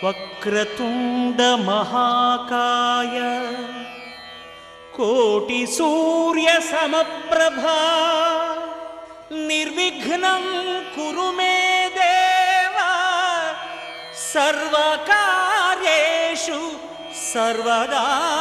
వక్రతుండ మహాకాయ కోటి సూర్య సమప్రభా నిర్విఘ్నం కురు మే దేవ సర్వకార్యేషు సర్వదా.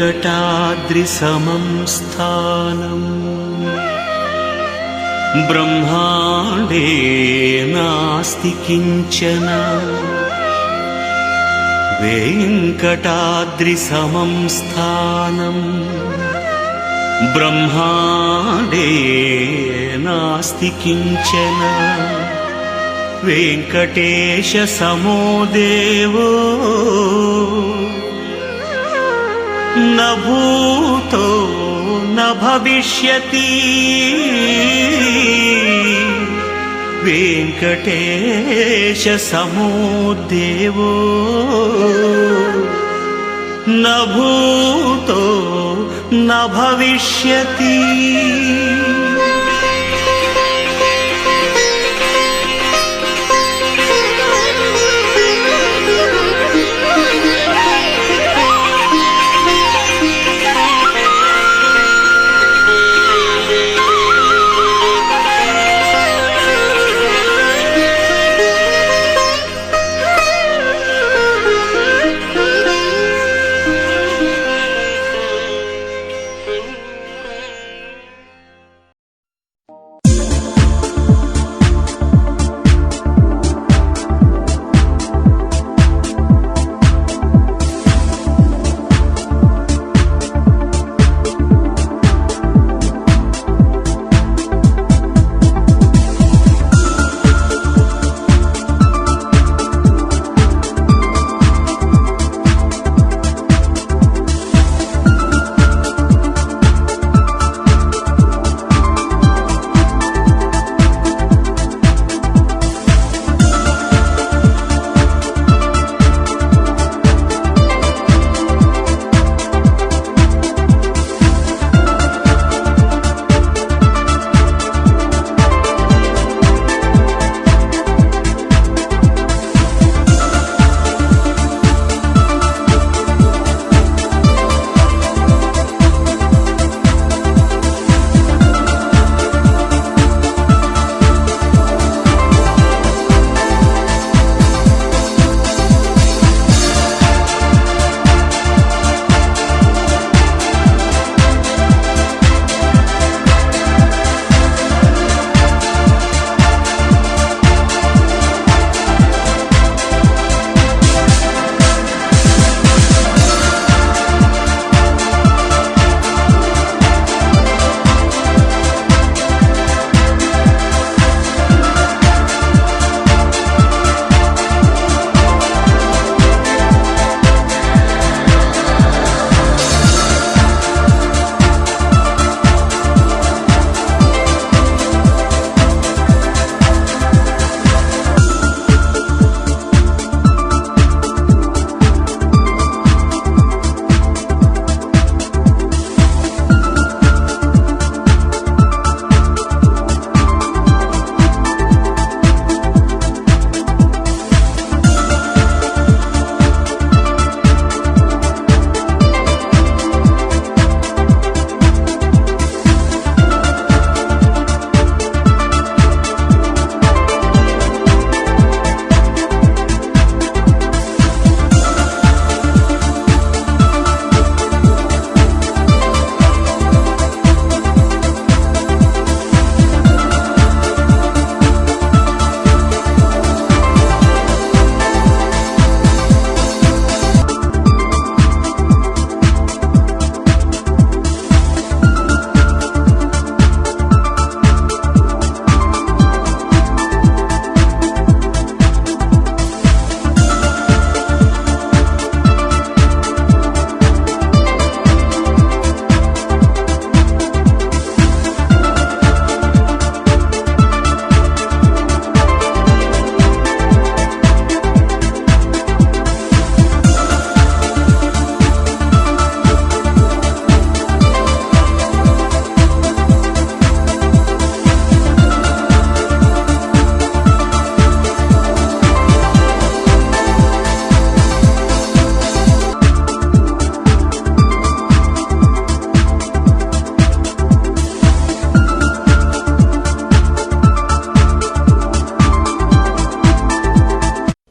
वेंकटाद्रिसमं स्थानं ब्रह्मांडे नास्ति किंचन. वेंकटाद्रिसमं स्थानं ब्रह्मांडे नास्ति किंचन. वेंकटेश समो देवो न भूतो न भविष्यति. वेंकटेश समो देवो न भूतो न भविष्यति.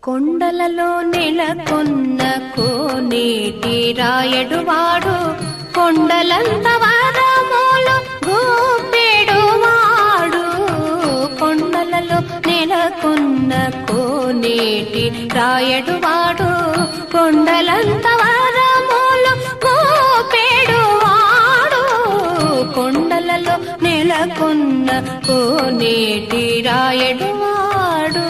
కొండలలో నెలకొన్న కోనేటి రాయడువాడు, కొండలంత వరములు గోపెడువాడు. కొండలలో నెలకొన్న కోనేటి రాయడువాడు, కొండలంత వరములు గోపెడువాడు. కొండలలో నెలకొన్న కోనేటి రాయడువాడు.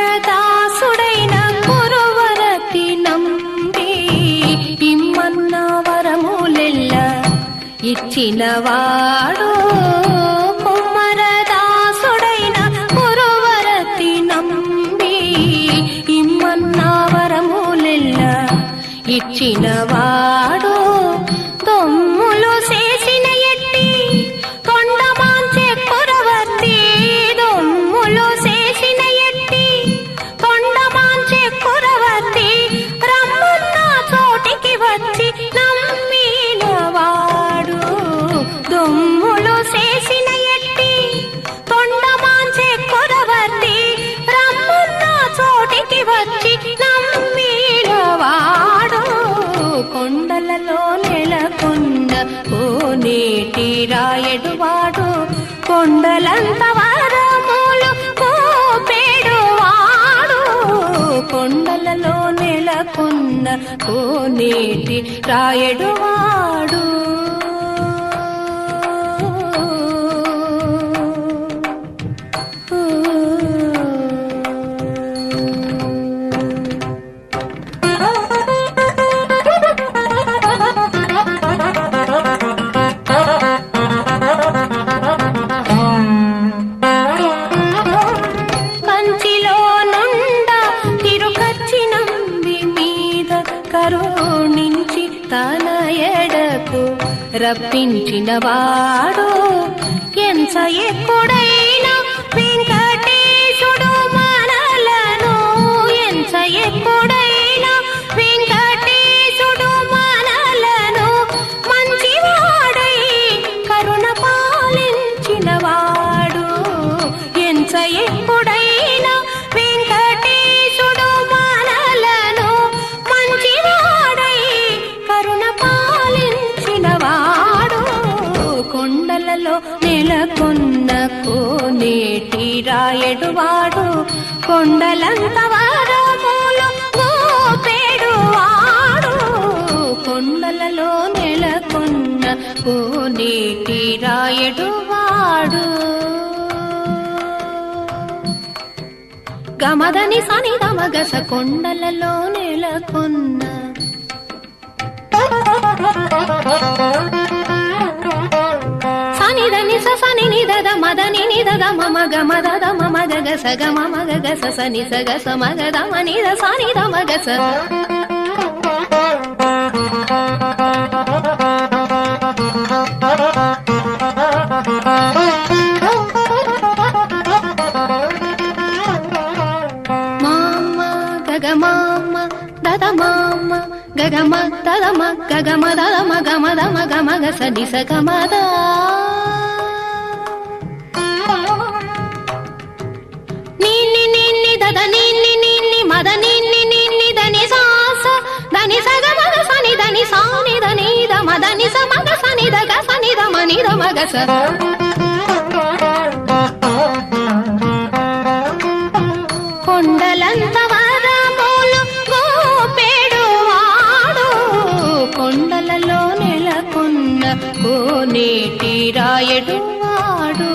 కుమ్మరదాసుడైన కురువరతి నంబి ఇమ్మన్న వరములెల్ల ఇచ్చినవాడు. కుమ్మరదాసుడైన కురువరతి నంబి ఇమ్మన్న వరములెల్ల ఇచ్చినవాడు. దొమ్ములు చేసిన ఎట్టి తొండమాంచె కురవర్తి, దొమ్ములు చేసిన ఎట్టి తొండమాంచె కురవర్తి, రమ్మన్న చోటికి వచ్చి నమ్మినవాడు. దొమ్ములు చేసిన ఎట్టి తొండమాంచె కురవర్తి, రమ్మన్న చోటికి వచ్చి నమ్మినవాడు. కొండలలో నెలకొన్న కోనేటి రాయడువాడు, కొండలంత వరములు గోపెడువాడు. కొండలలో నెలకొన్న కోనేటి రాయడువాడు. కంచిలో నుండ తిరుకచ్చి నంబి మీద కరుణించి తన ఎడకు రప్పించినవాడు. ఎంత ఎక్కుడైన వెంకటేశుడు మనలను, ఎంత ఎక్కుడైన వెంకటేశుడు మనలను మంచివాడై కరుణ పాలించినవాడు. ఎంత ఎక్కుడైన వెంకటేశుడు మనలను మంచివాడై కరుణ పాలించినవాడు. కొండలలో నెలకొన్న కోనేటి రాయడువాడు, కొండలంత వరములు గోపెడువాడు. కొండలలో నెలకొన్న కోనేటి రాయడువాడు. గమదని సని గమగస కొండలలో నెలకొన్న సని దని సని నిదద మదని నిదద మమ గమదద మమ గగస గమ మగగస సని సగస మగద మనిద సని దమగస. మామ గగమామ దద మామ గగమ దదమ గగమ దదమ గమ దమ గమ గస నిస గమద. నిన్ని నిన్ని దద నిన్ని నిన్ని మద నిన్ని నిన్ని దని సాస దని సగ మగ సని దని సాని దని ద మద నిస మగ సని ద గ సని ద మని ద మగ స. కొండలంత వరములు గోపెడువాడు, కొండలలో నెలకొన్న కోనేటి రాయడువాడు.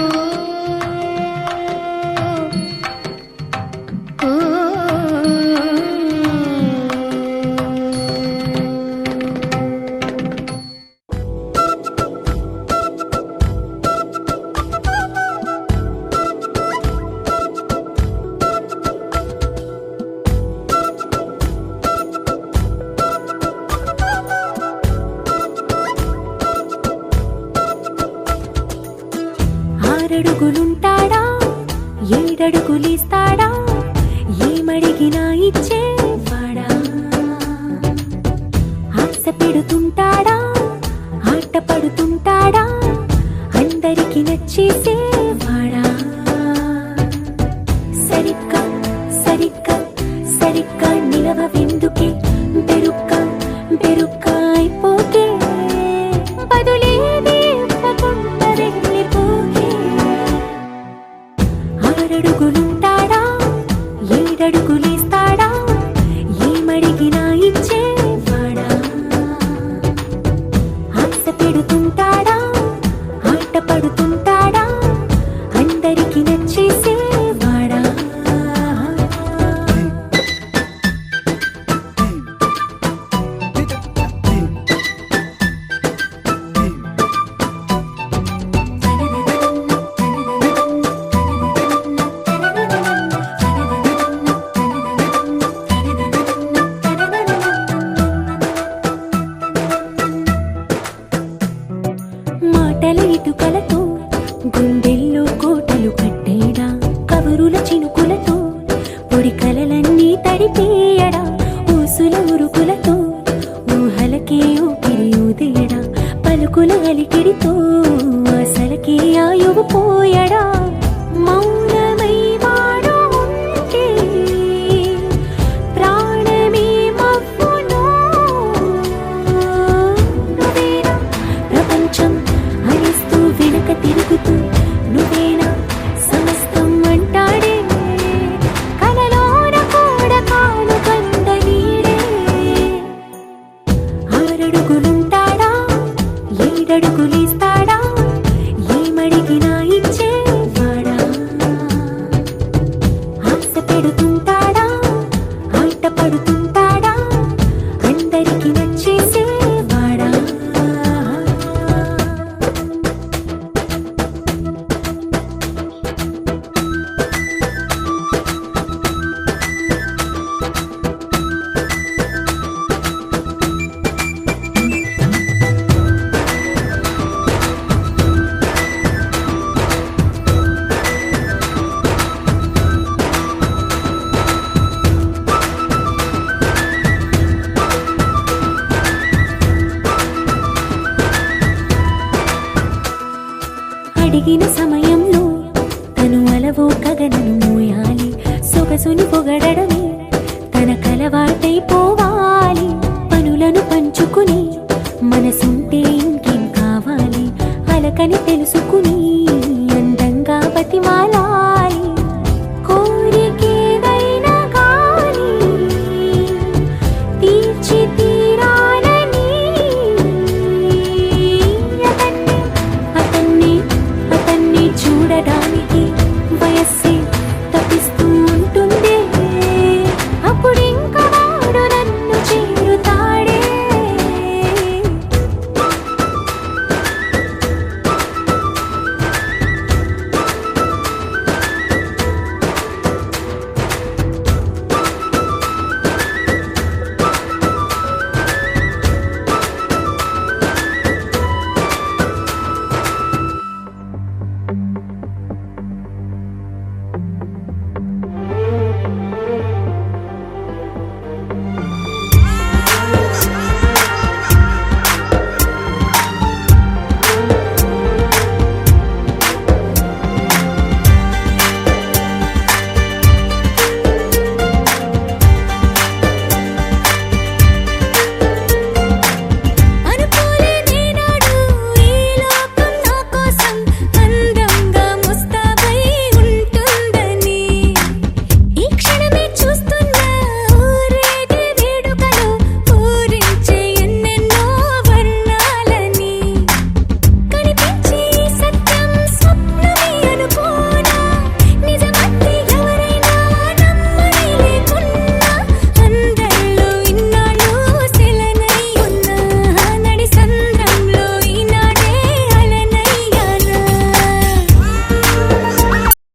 ఆరడుగులుంటాడా ఏడడుగులిస్తాడా ఏమడిగినా ఇచ్చేవాడా ఆశ పెడుతుంటాడా ఆట పడుతుంటాడా అందరికి నచ్చేసేవాడా సరిగ్గా సరిగ్గా సరిగ్గా నిలవెందుకే బెరుక్క బెరుక్క అయిపోతే బదులేది ఇవ్వకుండా వెళ్ళిపోకే ఆరడుగులుంటాడా ఏడడుగులేస్తాడా ఏమడిగినా ఇచ్చేవాడా ఆశ పెడుతుంటాడా ఆట పడుతుంటాడా అందరికి నచ్చేసేవాడా మాటల ఇటుకలతో గుండెల్లో కోటలు కట్టేడా కబురుల చినుకులతో పొడి కలలన్నీ తడిపేయడా ఊసుల ఉరుకులతో ఊహలకే ఊపిరి ఊదేయడా పలుకుల అలికిడితో అసలకే ఆయువు పోయడా మౌనమై వాడు ఉంటే ప్రాణమే మవ్వును నువ్వేనా ప్రపంచం అనిస్తూ వెనుక తిరుగుతూ నువ్వేనా సమస్తం అంటాడే కలలోన కూడా కాను కంద నీడే ఆరడుగులుంటాడా ఏడడుగులేస్తాడా ఏమడిగినా ఇచ్చేవాడా ఆశ పెడుతుంటాడా ఆట పడుతుంటాడా అందరికి నచ్చేసేవాడా అడిగిన సమయంలో తను అలవో గగనను మోయాలి సొగసుని పొగడమే తన కలవాటైపోవాలి పనులను పంచుకుని మనసుంటే ఇంకేం కావాలి అలకని తెలుసుకుని అందంగా బతిమాల